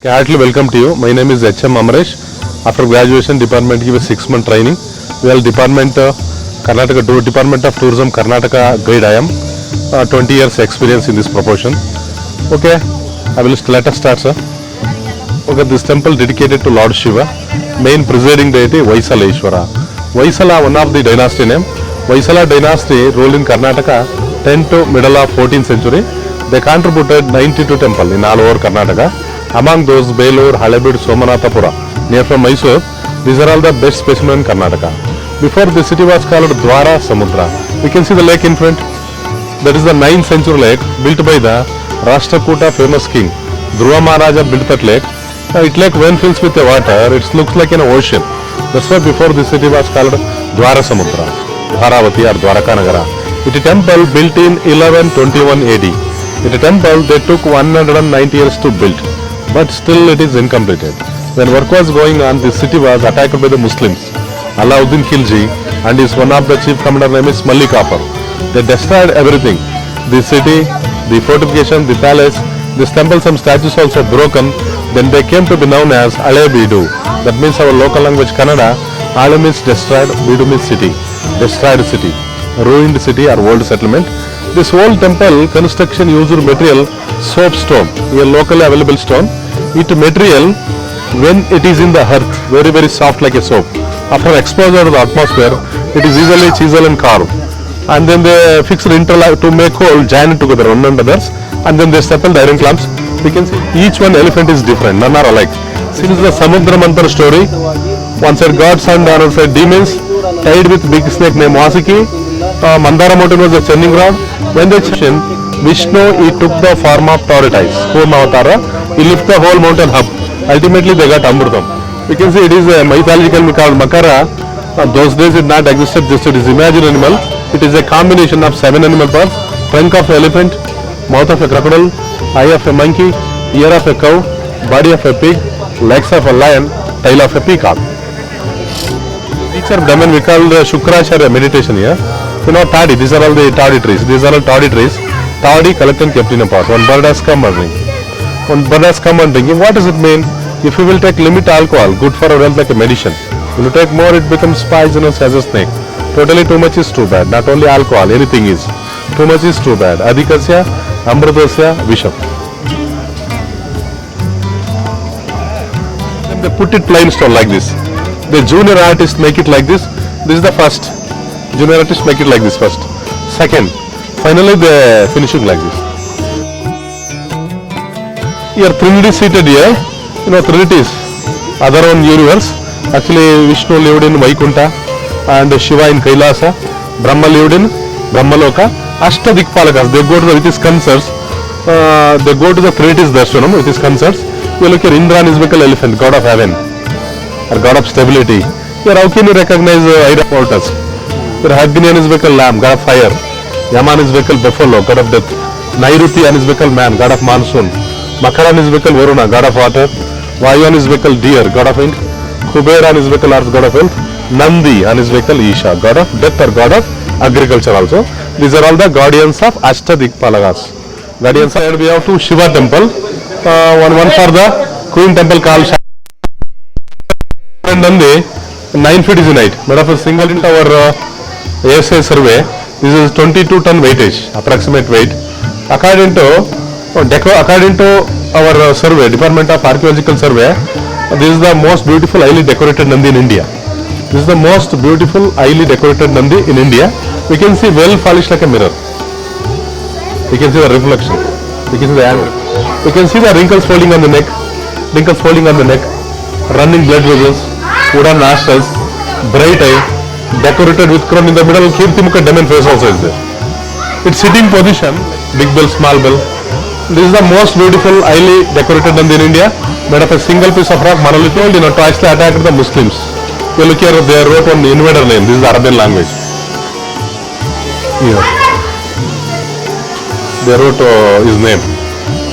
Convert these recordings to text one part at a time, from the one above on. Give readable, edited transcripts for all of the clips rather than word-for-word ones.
Heartily welcome to you. My name is H.M. Amaresh. After graduation, department give a 6-month training. We are department Karnataka Department of Tourism Karnataka grade. I am 20 years experience in this proportion. Okay, let us start, sir. Okay, this temple dedicated to Lord Shiva. Main presiding deity Hoysaleshwara. Hoysala, one of the dynasty name. Hoysala dynasty ruled in Karnataka 10th to middle of 14th century. They contributed 92 temples in all over Karnataka. Among those, Belur, Halebid, Somanatapura, near from Mysore, these are all the best specimens in Karnataka. Before the city was called Dwara Samudra. We can see the lake in front. That is the 9th century lake built by the Rashtrakuta famous king. Dhruva Maharaja built that lake. It lake when fills with the water, it looks like an ocean. That's why before the city was called Dwara Samudra, Dharavati or Dwaraka Nagara. It is a temple built in 1121 AD. It is a temple they took 190 years to build. But still it is incompleted. When work was going on, the city was attacked by the Muslims. Alauddin Khilji and his one of the chief commander name is Mallikapur. They destroyed everything. The city, the fortification, the palace, this temple, some statues also broken. Then they came to be known as Halebidu. That means our local language Kannada, Ale means destroyed, Bidu means city. Destroyed city, ruined city or old settlement. This whole temple construction used material soapstone, a locally available stone. It material when it is in the earth, very soft like a soap. After exposure to the atmosphere, it is easily chiseled and carved. And then they fix interlock to make hole join together one another. And then they staple the iron clamps. We can see each one elephant is different, none are alike. Since the Samudra Mantra story, one side gods and the other side demons, tied with big snake named Vasiki. Mandara mountain was a churning ground. When they changed, Vishnu, he took the form of tortoise, Kurmavatara. He lifted the whole mountain up. Ultimately, they got Amrutam. We can see it is a mythological called Makara. Those days it not existed, just it is imagined animal. It is a combination of 7 animal parts: trunk of an elephant, mouth of a crocodile, eye of a monkey, ear of a cow, body of a pig, legs of a lion, tail of a peacock. Each of them we call the Shukracharya meditation here. You know, toddy, these are all the toddy trees. These are all toddy trees. Toddy collected and kept in a pot. One bird has come and drinking. One bird has come and drinking. What does it mean? If you will take limit alcohol, good for our health like a medicine. If you take more, it becomes poisonous as a snake. Totally too much is too bad. Not only alcohol, anything is. Too much is too bad. Adhikasya, amrutasya, visham. Then they put it plain stone like this. The junior artists make it like this. This is the first. Junior artists make it like this first. Second. Finally they finish it like this. Here Trinity seated here. You know, Trinity is other one universe. Actually Vishnu lived in Vaikunta and Shiva in Kailasa. Brahma lived in Brahmaloka. Ashtadikpalakas, they go to with his concerts. They go to the Trinity's darshanam with his concerts. You look here, Indra is become elephant, god of heaven or god of stability. Here how can you recognize Irapoltas? Here Agni is become lamb, god of fire. Yaman is become buffalo, god of death. Nairuti is become man, god of monsoon. Makaran is become Varuna, god of water. Vayan is become deer, god of wind. Kuberan is become earth, god of health. Nandi is become Isha, god of death or god of agriculture also. These are all the guardians of Ashtadikpalakas. Guardians side we have two Shiva temple. One for the Queen temple called Shiraguppi. And Nandi, 9 feet is in height. Made of a single in our ASA survey. This is 22 ton weightage, approximate weight. According to our survey, Department of Archaeological Survey, this is the most beautiful highly decorated Nandi in India. This is the most beautiful highly decorated Nandi in India. We can see well polished like a mirror. We can see the reflection. We can see the angle. We can see the wrinkles folding on the neck. Wrinkles folding on the neck. Running blood vessels. Wooden nostrils. Bright eye. Decorated with crown in the middle. Kirtimukha demon face also is there. Its sitting position, big bell, small bell. This is the most beautiful, highly decorated Nandi in India. Made of a single piece of rock, monolith. You know, twice they attacked the Muslims. You look here, they wrote one invader name. This is the Arabian language. Here. They wrote his name.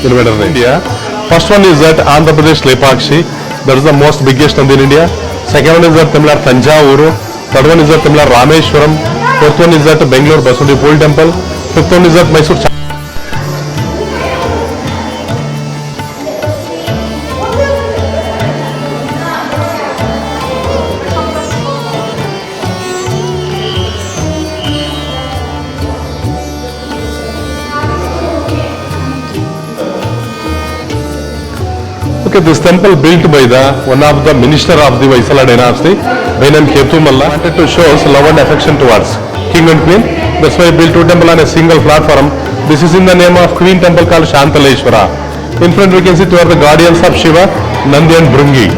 Invader name. India. First one is that Andhra Pradesh Lepakshi. That is the most biggest Nandi in India. Second one is that Tamil Nadu Tanjavuru. Third one is that Tamil Nadu Rameshwaram. Fourth one is that Belur Basudi Pool Temple. Fifth one is that Mysore. Okay, this temple built by one of the minister of the Hoysala dynasty, Benan Ketumalla, wanted to show love and affection towards king and queen. That's why he built two temples on a single platform. This is in the name of queen temple called Hoysaleshwara. In front we can see two are the guardians of Shiva, Nandi and Brungi.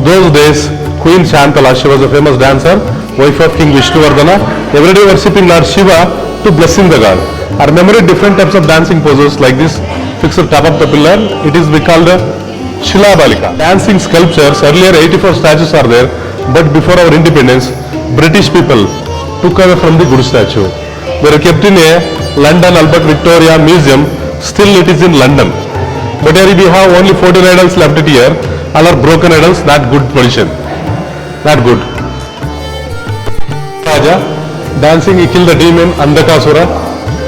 Those days, Queen Shantala, she was a famous dancer, wife of King Vishnuvardhana, every day worshipping Lord Shiva to blessing the god. Our memory different types of dancing poses like this, fixed on top of the pillar. It is called Shilabalika. Dancing sculptures, earlier 84 statues are there, but before our independence, British people took away from the Guru statue. They are kept in a London Albert Victoria Museum, still it is in London. But here we have only 14 idols left it here, all are broken idols, not good position, not good. Raja, dancing, he killed the demon, Andakasura.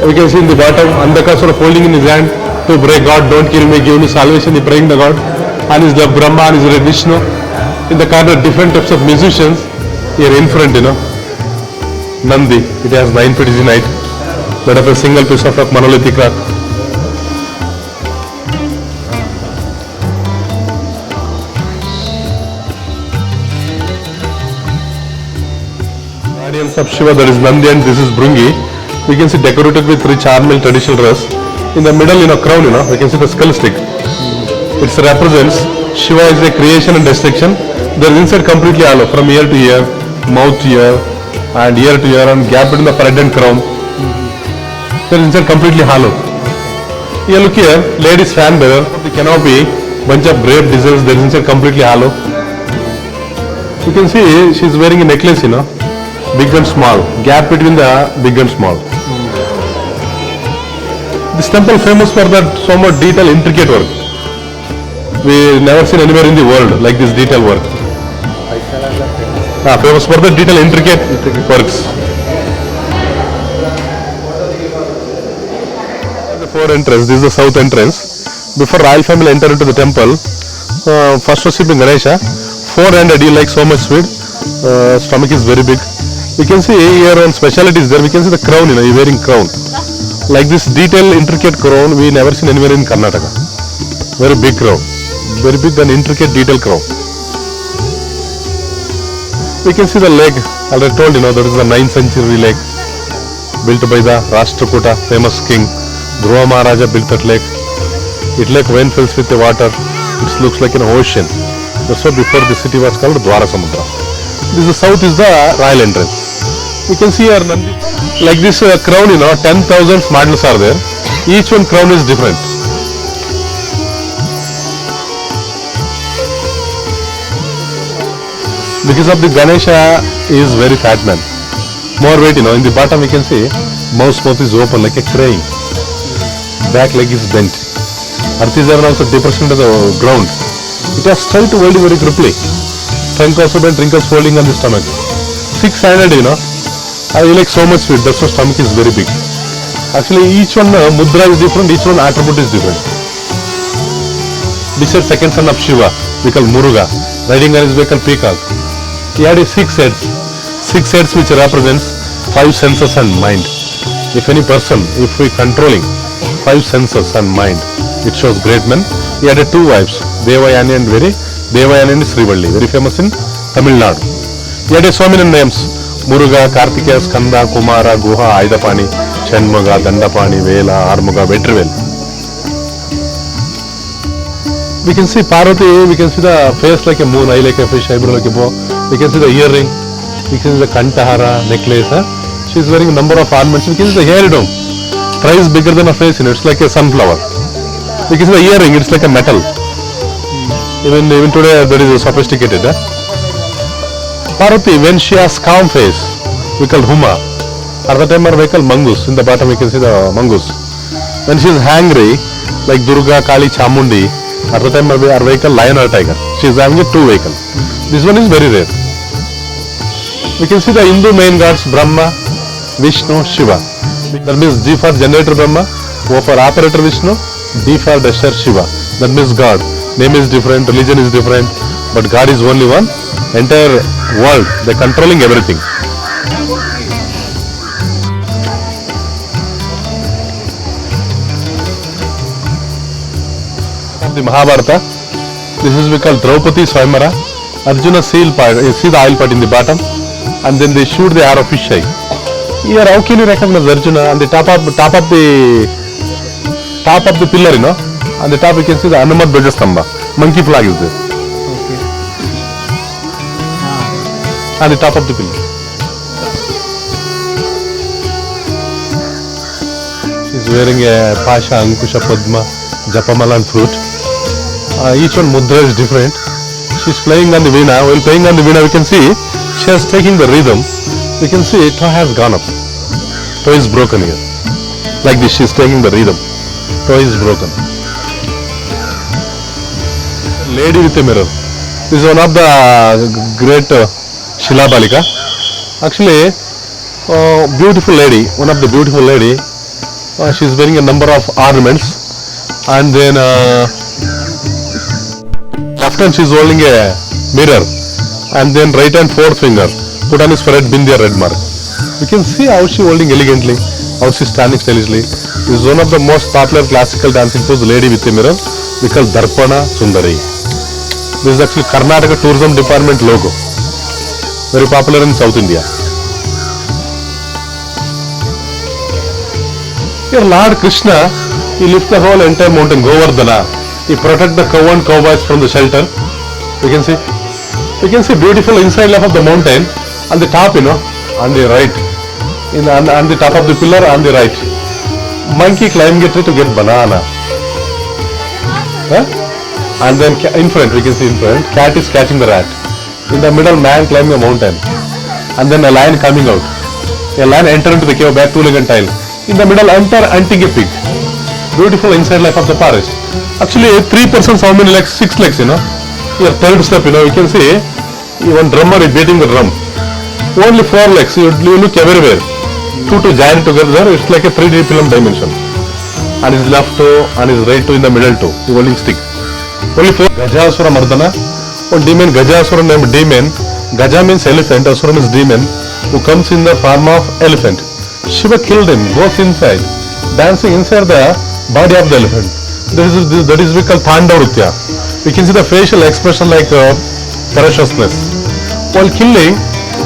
We can see in the bottom, Andakasura holding in his hand to pray, God, don't kill me, give me salvation, he praying the God. On his left Brahma, on his right Vishnu. In the corner, different types of musicians, here in front, Nandi, it has 9 feet in height, made of a single piece of rock, monolithic rock. Guardians of Shiva, that is Nandi and this is Brungi. We can see decorated with rich armel traditional dress. In the middle, crown, we can see the skull stick. It represents Shiva is a creation and destruction. There is inside completely hollow from ear to ear, mouth to ear, and ear to ear, and gap between the parrot and crown. There is inside completely hollow. Here, look here, ladies fan bearer, the canopy, bunch of grape designs. There is inside completely hollow. You can see she is wearing a necklace, big and small, gap between the big and small. This temple famous for that so much detail, intricate work. We never seen anywhere in the world like this detail work. Famous for the detail, intricate works. The 4 entrance. This is the south entrance. Before royal family enter into the temple, first worshipping Ganesha. 4-handed, he likes so much sweet. Stomach is very big. We can see here on specialties there. We can see the crown. He wearing crown. Like this detail, intricate crown, we never seen anywhere in Karnataka. Very big crown, very big and intricate detail crown. We can see the leg. Already told, that is the 9th century leg, built by the Rashtrakuta, famous king. Dhruva Maharaja built that leg. It like when fills with the water, it looks like an ocean. That's why before the city was called Dwara Samudra. This is the south is the royal entrance. We can see here like this crown, 10,000 models are there. Each one crown is different. Because of the Ganesha is very fat man. More weight, in the bottom we can see mouth is open like a crane. Back leg is bent. Earth is also depressed into the ground. It has tried to hold very cripply. Trunk also bent, wrinkles folding on the stomach. 6-handed, I like so much sweet, that's why stomach is very big. Actually each one mudra is different, each one attribute is different. This is second son of Shiva, we call Muruga, riding on his vehicle peacock. He had 6 heads. 6 heads which represents 5 senses and mind. If any person, if we controlling 5 senses and mind, it shows great men. He had 2 wives, Devayani and Devayani and Srivalli, very famous in Tamil Nadu. He had so many names. Muruga, Kartikeya, Skanda, Kumara, Guha, Aidapani, Shanmuga, Dandapani, Vela, Armuga, Vetrivel. We can see Parvati, we can see the face like a moon, eye like a fish, eyebrow like a bow. We can see the earring, we can see the Kantahara, necklace. She is wearing a number of ornaments. We can see the hair dome. Thrice bigger than a face, it's like a sunflower. We can see the earring, it's like a metal. Even today that is sophisticated. Parvati, when she has calm face, we call Huma. At the time we call Mangus. In the bottom we can see the Mangus. When she is hangry, like Durga, Kali, Chamundi, at the time our vehicle lion or tiger. She is having a 2 vehicle. This one is very rare. We can see the Hindu main gods Brahma, Vishnu, Shiva. That means G for generator Brahma, O for operator Vishnu, D for destroyer Shiva. That means God. Name is different, religion is different, but God is only one. Entire world, they are controlling everything. the Mahabharata. This is we call Draupadi Swayamvara. Arjuna seal part, you see the oil part in the bottom, and then they shoot the arrow fish eye. Here, how can you recognize Arjuna? On the top of the pillar, you know, on the top you can see the Hanumat Dvajastambha. Monkey flag is there. Okay. On the top of the pillar. She is wearing a Pasha, Ankusha, Padma, Japamala and fruit. Each one mudra is different. She is playing on the veena. While playing on the veena, we can see she is taking the rhythm. We can see toe has gone up. Toe is broken here. Like this, she is taking the rhythm. Toe is broken. Lady with a mirror. This is one of the great Shila Balika. Actually, beautiful lady. One of the beautiful lady. She is wearing a number of ornaments, and then left hand she is holding a mirror, and then right hand fourth finger put on his forehead bindi red mark. We can see how she holding elegantly, how she is standing stylishly. This is one of the most popular classical dancing pose, lady with a mirror. We call Darpana Sundari. This is actually Karnataka Tourism Department logo. Very popular in South India. Here Lord Krishna, he lifts the whole entire mountain, Govardhana. He protects the cow and cowboys from the shelter. We can see beautiful inside life of the mountain. On the top, you know, on the right, on the top of the pillar, on the right. Monkey climbing a tree to get banana. Huh? And then in front, we can see in front, cat is catching the rat. In the middle, man climbing a mountain. And then a lion coming out. A lion enter into the cave, back two-legged tile. In the middle, enter hunting a pig. Beautiful inside life of the forest. Actually, 3 persons, how many legs? 6 legs, you know. Here, third step, you know, you can see one drummer is beating the drum. Only 4 legs, you look everywhere. Two to giant together, it's like a 3D film dimension. On his left toe, on his right toe, in the middle toe, the holding stick. Only 4. Gajaswara Mardana. One demon, Gajaswara named demon. Gaja means elephant, Asura means demon, who comes in the form of elephant. Shiva killed him, goes inside, dancing inside the body of the elephant. That is we call Thandavritya. We can see the facial expression like ferociousness. While killing,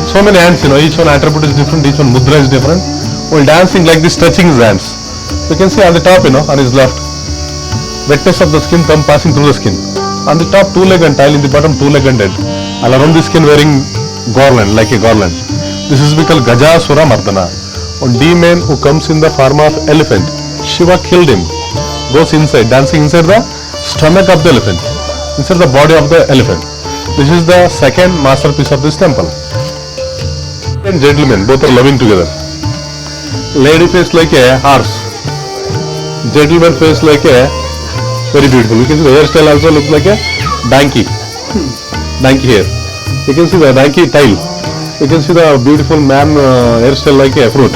so many hands, you know, each one attribute is different, each one mudra is different. While dancing like this, stretching his hands. We can see on the top, you know, on his left, wetness of the skin come passing through the skin. On the top, 2-legged tile, in the bottom, 2-legged head. All around the skin wearing garland, like a garland. This is we call Gajaswara Mardana. One demon who comes in the form of elephant. Shiva killed him. Goes inside, dancing inside the stomach of the elephant, inside the body of the elephant. This is the second masterpiece of this temple. And gentlemen, both are loving together. Lady face like a horse. Gentleman face like a very beautiful. You can see the hairstyle also looks like a donkey. Donkey hair. You can see the donkey tail. You can see the beautiful man hairstyle like a fruit.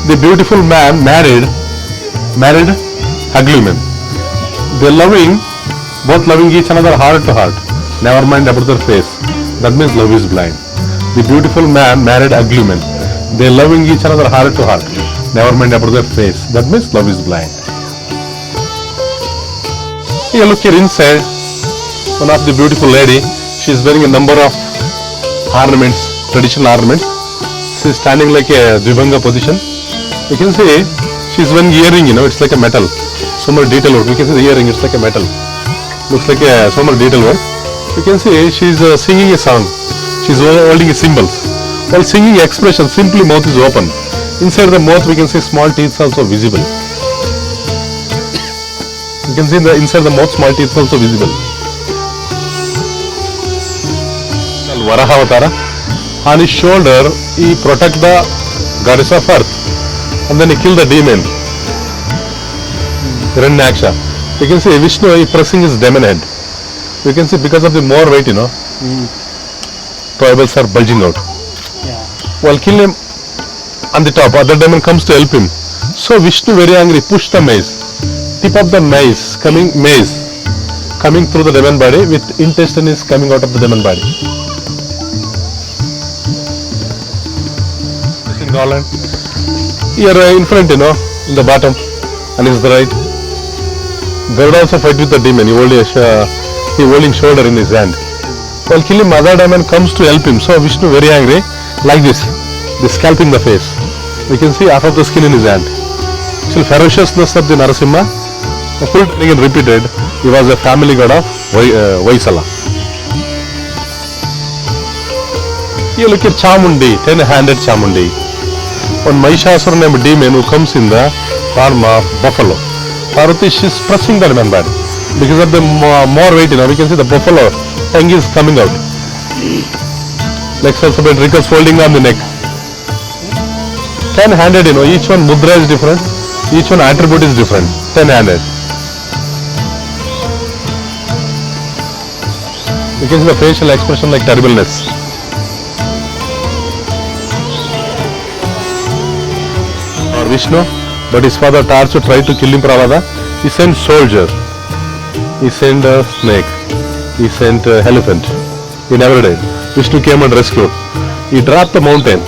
The beautiful man married ugly men. They both loving each another heart to heart. Never mind about their face. That means love is blind. The beautiful man married ugly men. They loving each another heart to heart. Never mind about their face. That means love is blind. Here look here inside. One of the beautiful lady. She is wearing a number of ornaments, traditional ornaments. She is standing like a Dvibhanga position. You can see she is wearing earring, you know, it's like a metal. So much detail work. You can see the earring, it's like a metal. Looks like a so much detail work. You can see she is singing a song. She is holding cymbals. While singing expression, simply mouth is open. Inside the mouth we can see small teeth also visible. You can see inside the mouth small teeth also visible. Varaha Avatara. On his shoulder he protect the goddess of earth, and then he kill the demon Hiranyaksha. You can see Vishnu he pressing his demon head. You can see because of the more weight, you know, tribals are bulging out. Yeah. While kill him on the top, other demon comes to help him. So Vishnu very angry, push the mace. Tip of the mace coming through the demon body, with intestine is coming out of the demon body. Garland. Here in front, you know, in the bottom, and is the right. Garuda also fight with the demon. He holding shoulder in his hand. While killing, other demon comes to help him. So Vishnu very angry, like this scalping the face. We can see half of the skin in his hand. Still ferociousness of the Narasimha, full again repeated. He was a family god of Hoysala. You look at Chamundi, 10-handed Chamundi. One Mahishasura named demon who comes in the form of buffalo. Parvati, she's pressing the demon bad. Because of the more weight, we can see the buffalo tongue is coming out. Legs also been wrinkles folding on the neck. 10-handed, each one mudra is different, each one attribute is different. 10-handed. You can see the facial expression like terribleness. Or Vishnu, but his father Tarsu tried to kill him, Pravada. He sent soldier, he sent a snake, he sent an elephant. He never died. Vishnu came and rescued. He dropped the mountain.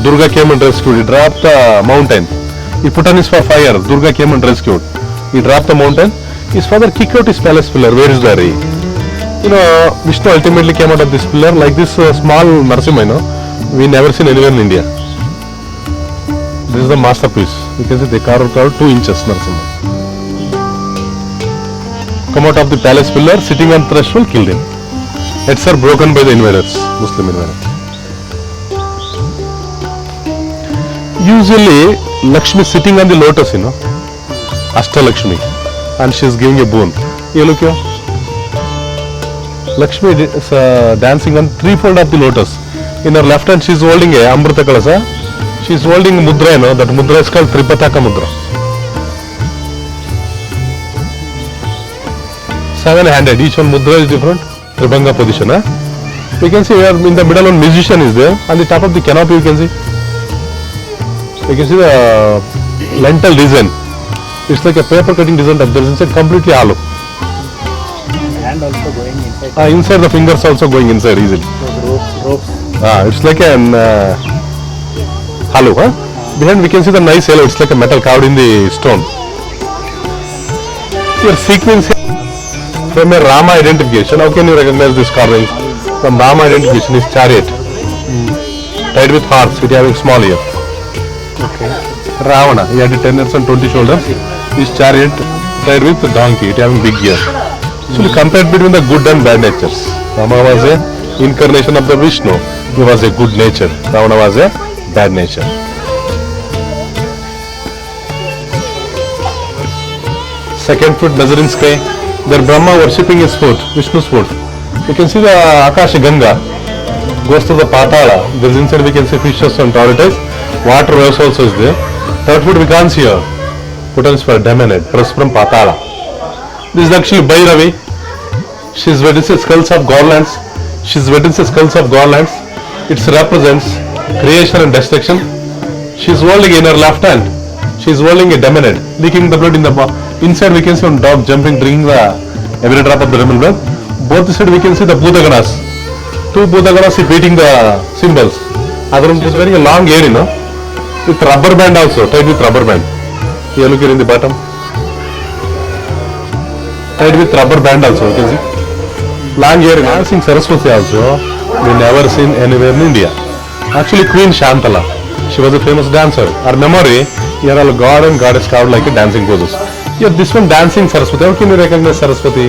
Durga came and rescued. He dropped the mountain. He put on his fire. Durga came and rescued. He dropped the mountain. His father kicked out his palace pillar. Where is the ray? Vishnu ultimately came out of this pillar like this small Narasimha. We never seen anywhere in India. This is the masterpiece. You can see they carved 2 inches Narasimha. Come out of the palace pillar, sitting on threshold, killed him. Heads are broken by the invaders, Muslim invaders. Usually, Lakshmi sitting on the lotus, Ashta Lakshmi, and she is giving a boon. You look here. Lakshmi is dancing on 3-fold of the lotus. In her left hand, she is holding a Amrita Kalasa. She is holding a mudra, that mudra is called Tripataka mudra. 7-handed, each one mudra is different. Tribhanga position. You can see where in the middle one musician is there. On the top of the canopy you can see. You can see the lentil design. It's like a paper cutting design. There is inside completely hollow. Hand also going inside. Inside the fingers also going inside easily. Ropes. It's like an hollow. Behind we can see the nice yellow. It's like a metal carved in the stone. Here sequence from a Rama identification. How can you recognize this carving? From Rama identification is chariot. Tied with horse, it having small ear. Okay. Ravana, he had 10 heads and 20 shoulders. His chariot tied with donkey, it having big ear. So we compared between the good and bad natures. Rama was a incarnation of the Vishnu. He was a good nature. Ravana was a bad nature. Second foot measuring sky. There Brahma worshipping his foot, Vishnu's foot. You can see the Akasha Ganga goes to the Patala. There is inside we can see fishes and tortoises. Water waves also is there. Third foot we can't see here. Potence for demonade, press from Patala. This is actually Bhairavi. She is witnessing skulls of garlands. She is witnessing skulls of garlands. It represents creation and destruction. She is holding in her left hand. She is holding a demonade, leaking the blood in the inside. We can see one dog jumping, drinking every drop of the demon blood. Both side we can see the Bhutaganas. 2 Bhutaganas beating the cymbals. Other one is wearing a long hair, with rubber band also, tied with rubber band. Here look here in the bottom. Tied with rubber band also, you can see. Long hair, dancing Saraswati also, we never seen anywhere in India. Actually Queen Shantala, she was a famous dancer. Her memory, here all god and goddess carved like a dancing poses. Here this one dancing Saraswati, how can you recognize Saraswati?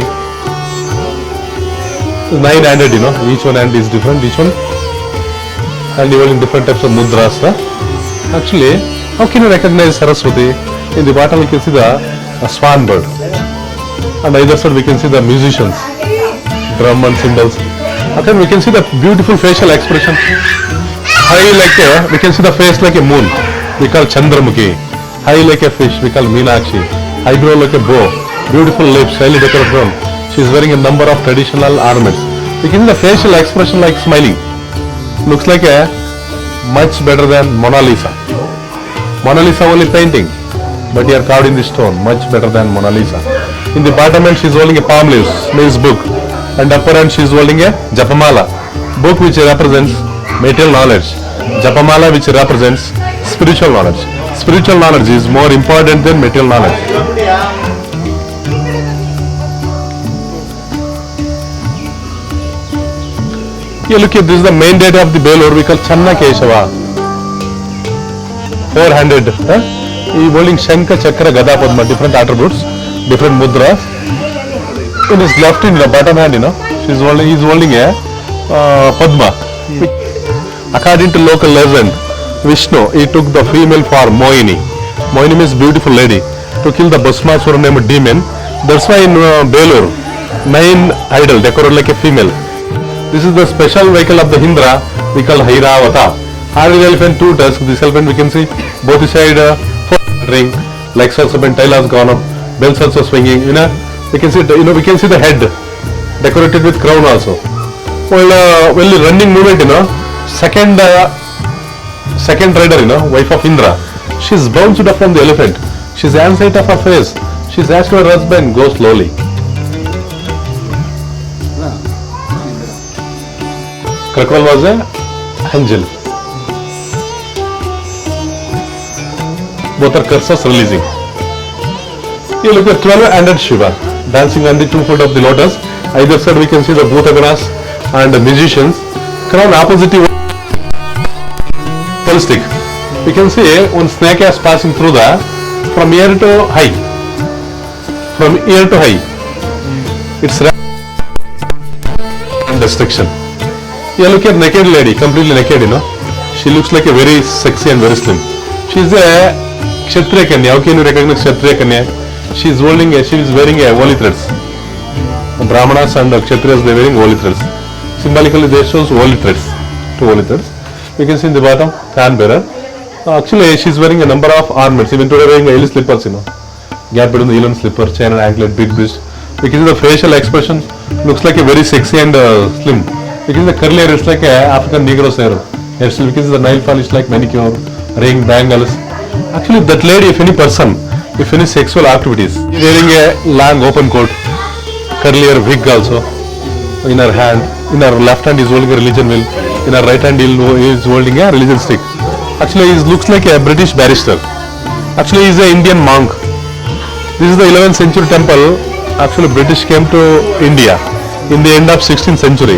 9-handed, each one hand is different, each one. And even in different types of mudras. Actually, how can you recognize Saraswati? In the bottom we can see the swan bird. And either side we can see the musicians, drum and cymbals. Again we can see the beautiful facial expression. High like we can see the face like a moon. We call Chandramukhi. High like a fish, we call Meenakshi. Eyebrow like a bow. Beautiful lips, highly decorated. She is wearing a number of traditional ornaments. We can see the facial expression like smiling. Looks like a much better than Mona Lisa. Mona Lisa only painting, but here carved in the stone, much better than Mona Lisa. In the bottom end she is holding a palm leaves, means book, and upper end she is holding a Japamala, book which represents material knowledge, Japamala which represents spiritual knowledge. Spiritual knowledge is more important than material knowledge. You look at this is the main deity of the Belur. We call Channa Keshava. Four-handed. He holding Shankha, Chakra, Gada, Padma. Different attributes, different mudras. In his left, in the bottom hand, he's holding a Padma. According to local legend, Vishnu, he took the female form Mohini. Mohini means beautiful lady. To kill the Bhasmasura named demon. That's why in Belur, 9 idol decorated like a female. This is the special vehicle of the Hindra. We call Hairavata. Hard elephant, 2 tusks. This elephant we can see both the side ring, legs also bent, tail has gone up, bells also swinging. We can see we can see the head decorated with crown also. Well, the running movement, second rider, wife of Indra, she's bounced up from the elephant. She's hand sight of her face. She's asked her husband, go slowly. Krakwal was an angel. Both are curses releasing. You look at 12-handed Shiva dancing on the 2 foot of the lotus. Either side we can see the Bhutaganas and the musicians. Crown opposite stick. We can see one snake is passing through from ear to high. From ear to high. It's and destruction. You look at naked lady, completely naked, She looks like a very sexy and very slim. She's a Kshatriya Kanya. How can you recognize Kshatriya Kanya? She is wearing a holy threads. Brahmanas and Kshatriyas, they are wearing holy threads. Symbolically, they shows holy threads. 2 holy threads. You can see in the bottom, fan bearer. Actually, she is wearing a number of ornaments. Even today, wearing heel slippers, Gap between the heel and slipper, chain and anklet, big wrist. We can see the facial expression looks like a very sexy and slim. We can see the curly hair is like a African Negro hair. Hairstyle, we can see the nail polish like manicure, ring, bangles. Actually, that lady, if any person, if any sexual activities, wearing a long open coat, curly hair wig also, in her hand, in her left hand is holding a religion wheel, in her right hand he is holding a religion stick. Actually, he looks like a British barrister. Actually, he is an Indian monk. This is the 11th century temple. Actually, British came to India in the end of 16th century.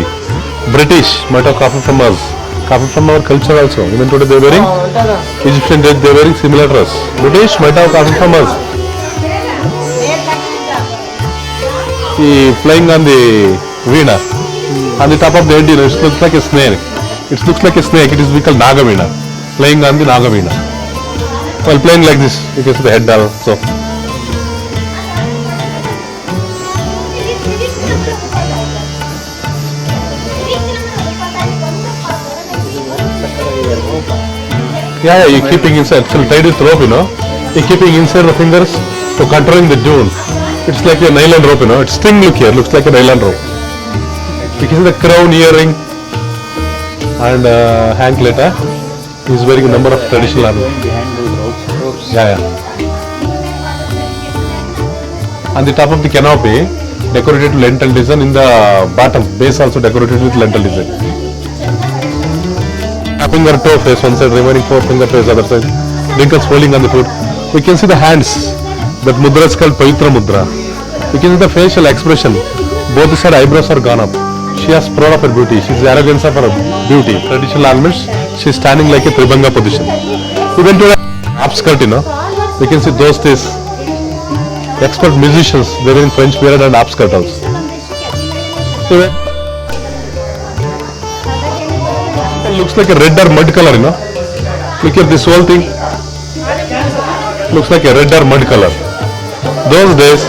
British might have copied from us, copied from our culture also. Even today they are wearing Egyptian dress, they are wearing similar dress. British might have copied from us. He playing on the veena. On the top of the head, it looks like a snake. It looks like a snake. It is called Nagaveena. Playing on the Nagaveena. While playing like this, you can see the head also. Yeah, you're keeping inside. Actually tied with rope, You're keeping inside the fingers to controlling the tune. It's like a nylon rope, It's string look here. Looks like a nylon rope. You can see the crown, earring, and anklet. He's wearing a number of traditional ornaments. Behind those ropes. Yeah. On the top of the canopy, decorated with lentil design. In the bottom, base also decorated with lentil design. Finger toe face one side, remaining 4 finger face other side. Wrinkles folding on the foot. We can see the hands. That mudra is called Pavitra Mudra. We can see the facial expression. Both the side eyebrows are gone up. She has proud of her beauty. She is the arrogance of her beauty. Traditional ornaments. She is standing like a Tribhanga position. Even to the upskirt, we can see those days. Expert musicians, they were in French period and upskirt also. It looks like a red or mud color, Look at this whole thing. Looks like a red or mud color. Those days,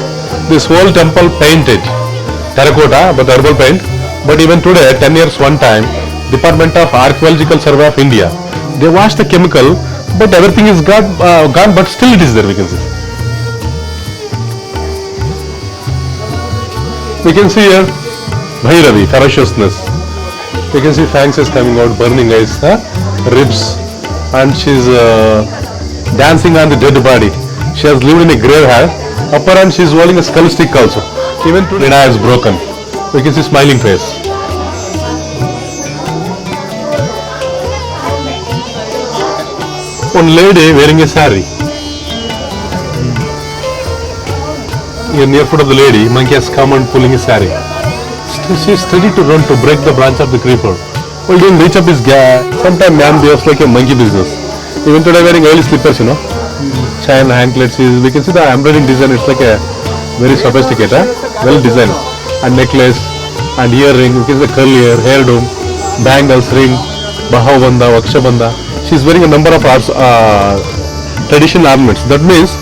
this whole temple painted terracotta, but herbal paint. But even today, 10 years one time, Department of Archaeological Survey of India, they washed the chemical, but everything is gone, but still it is there, we can see. We can see here Bhairavi, ferociousness. We can see fangs is coming out, burning eyes, ribs, and she's dancing on the dead body. She has lived in a grave hair. Upper hand she is holding a skull stick also. Even today, eye is broken. We can see smiling face. One lady wearing a sari. Here near foot of the lady, monkey has come and pulling a sari. She is ready to run to break the branch of the creeper. Well, didn't reach up his gap. Sometimes man behaves like a monkey business. Even today wearing early slippers, chain anklets. We can see the embroidering design. It's like a very sophisticated, well designed. And necklace, and earring. You can see the curly hairdo, bangles, ring, bahavbanda, vakshabanda. She's wearing a number of traditional ornaments. That means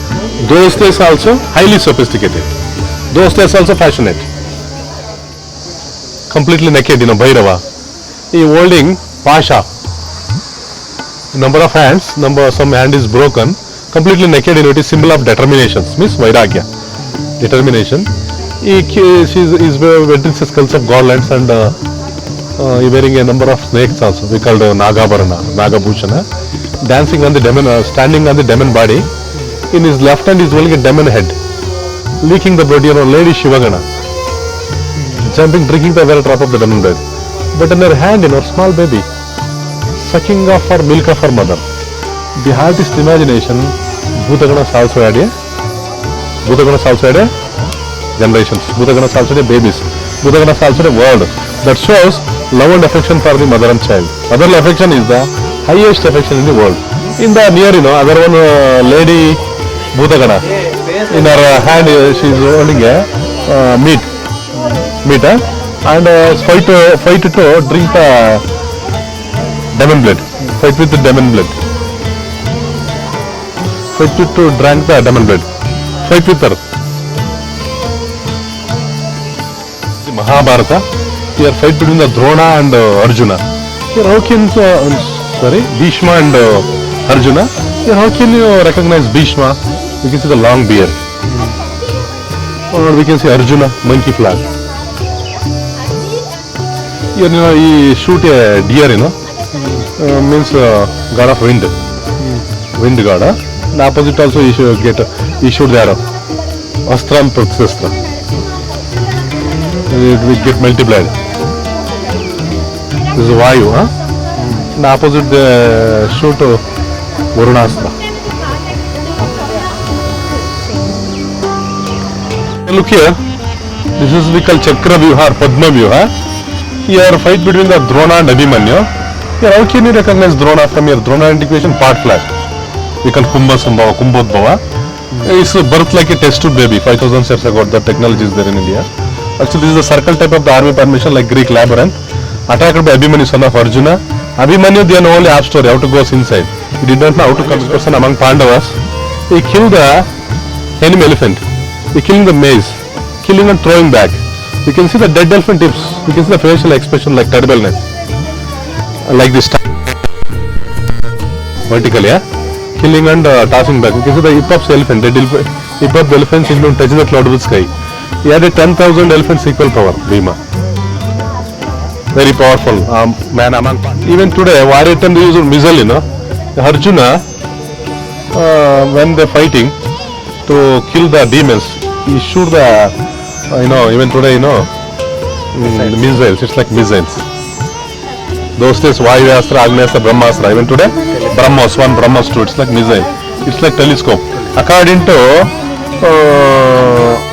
those days also highly sophisticated. Those days also fashionate. Completely naked, Bhairava. He holding Pasha. Number of hands, some hand is broken. Completely naked, it is symbol of determination. Means Vairagya. Determination. He is wearing skulls of godlands and he wearing a number of snakes also. We called Nagabarana, Nagabhushana. Dancing on the demon, standing on the demon body. In his left hand, he is holding a demon head. Leaking the blood, Lady Shivagana. Jumping, drinking the very drop of the demon blood. But in her hand, small baby, sucking off her milk of her mother. The artist imagination, Bhutaganas also had generations. Bhutaganas also had babies. Bhutaganas also had a world that shows love and affection for the mother and child. Motherly affection is the highest affection in the world. In the near, other one lady Bhutagana. In her hand, she is holding a meat, and fight to drink the demon blood. Fight with the demon blood. Fight to drink the demon blood. Fight with her. The Mahabharata. Here fight between the Drona and Arjuna. Here how can Bhishma and Arjuna. Here how can you recognize Bhishma? We can see the long beard. Or we can see Arjuna, monkey flag. Here he shoot a deer, means god of wind. Wind god. And opposite also he should shoot the arrow. Astram Pratisastra. It will get multiplied. This is Vayu, and opposite the shoot Varunastra. Look here, this is we call Chakra Vyuha or Padma Vyuha. Here fight between the Drona and Abhimanyu. Here how can you recognize Drona from here? Drona indication part flat. We call Kumbhasambhava, Kumbhodbhava. It's birth like a test tube baby, 5000 years ago. The technology is there in India. Actually, this is the circle type of the army formation like Greek labyrinth. Attacked by Abhimanyu, son of Arjuna. Abhimanyu, they know only half story, how to go inside. He did not know how to come person among Pandavas. He killed the enemy elephant. He killing the maize, killing and throwing back. You can see the dead elephant tips. You can see the facial expression like terribleness. Like this. Vertically, killing and tossing back. You can see the hip of the elephant. Dead hip of the elephant is touching the cloud with sky. He had a 10,000 elephants equal power, Bhima. Very powerful man among. Even today, warrior time they use missile, Arjuna, when they're fighting to kill the demons, he shoot the, even today, the missiles. It's like missiles. Those days, Vayuastra, Agnestra, Brahmastra. Even today, Brahmos 1, Brahmos 2. It's like missile. It's like telescope. According to,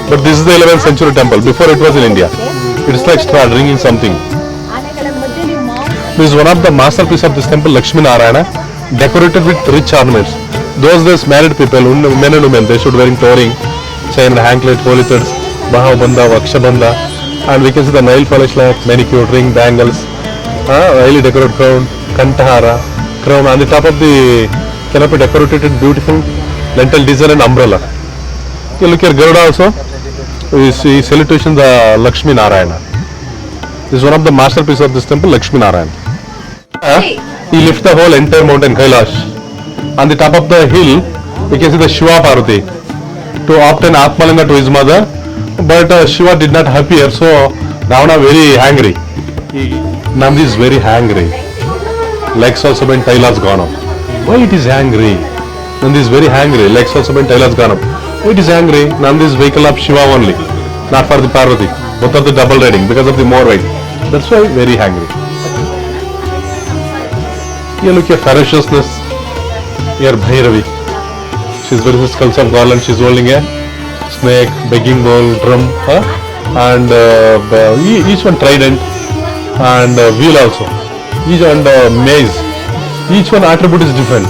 but this is the 11th century temple. Before it was in India. It's like straw drinking something. This is one of the masterpiece of this temple, Lakshmi Narayana, decorated with rich ornaments. Those days, married people, men and women, they should wearing touring, chain and anklet, holy threads, bahavbanda, vakshabanda, and we can see the nail polish like manicure, ring, bangles, highly decorated crown, kantahara, crown. On the top of the canopy decorated with beautiful lentil design and umbrella. You look here, Garuda also. We see salutation the Lakshmi Narayana. This is one of the masterpieces of this temple, Lakshmi Narayana. He lifts the whole entire mountain, Kailash. On the top of the hill, we can see the Shiva Parvati to obtain Atmalanga to his mother. But Shiva did not appear, so Ravana very angry. Nandi is very angry. Legs also been tail has gone up. Why it is angry? Nandi is very angry. Legs also been tail has gone up. Why it is angry? Nandi is vehicle of Shiva only, not for the Parvati. Both of the double riding because of the more weight. That's why very angry. Here look at ferociousness. Here Bhairavi. She's wearing the skulls of garland. She's holding a snake, begging bowl, drum, and each one trident and wheel also. each and maize. Each one attribute is different.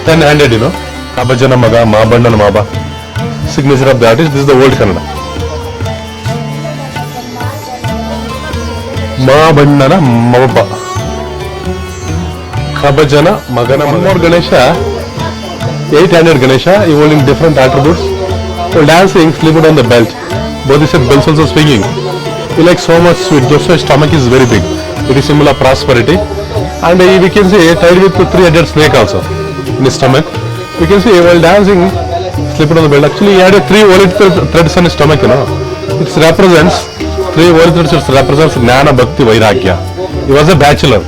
10-handed, you know. Kabajana Maga, Mabandana Maba. Signature of the artist. This is the old Kannada. Mabandana Maba. Kabajana Magana. One more Ganesha. 8-handed Ganesha, evolving different attributes. So dancing, slip it on the belt. Both these bells also swinging. He likes so much sweet. Just his stomach is very big. It is symbol of prosperity. And we can see tied with 3-headed snake also in his stomach. We can see while dancing, slip it on the belt. Actually, he had 3 holy threads on his stomach, you know. It represents 3 holy threads. It represents Jnana, Bhakti, Vairagya. He was a bachelor.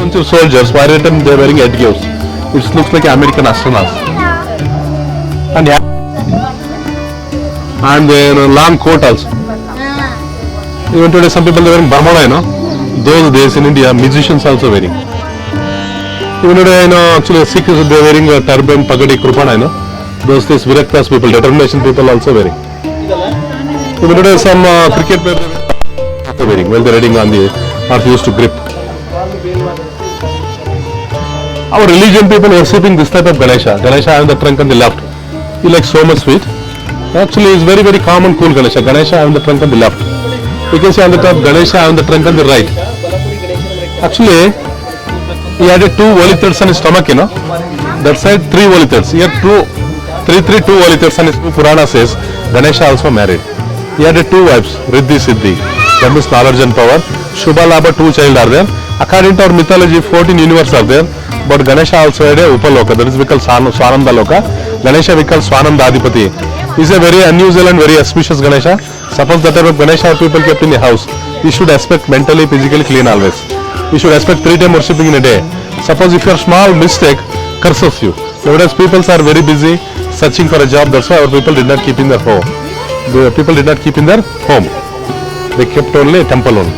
Soldiers, why they are wearing headgears. It looks like American astronauts. And then long coat also. Even today some people are wearing Brahmana, you know. Those days in India, musicians also wearing. Even today, you know, actually Sikhs they are wearing a turban, pagadi, krupana, you know. Those days Viraktas people, determination people also wearing. Even today some cricket players are wearing while they are riding on the earth used to grip. Our religion people worshipping this type of Ganesha. Ganesha having the trunk on the left. He likes so much sweet. Actually, it's very, very common, cool Ganesha. Ganesha having the trunk on the left. You can see on the top, Ganesha having the trunk on the right. Actually, he had 2 holy threads on his stomach, you know. That side, 3 holy threads. Here, 2 holy threads on his Purana says, Ganesha also married. He had 2 wives, Riddhi, Siddhi. That means knowledge and power. Shubha, Labha, 2 children are there. According to our mythology, 14 universes are there. But Ganesha also had a Upaloka, that is we call Swananda Loka. Ganesha we call Swananda Adipati. He is a very unusual and very auspicious Ganesha. Suppose that type of Ganesha people kept in a house, you should expect mentally, physically clean always. You should expect 3 times worshipping in a day. Suppose if your small mistake curses you. Nowadays people are very busy searching for a job, that's why our people did not keep in their home. The people did not keep in their home. They kept only a temple only.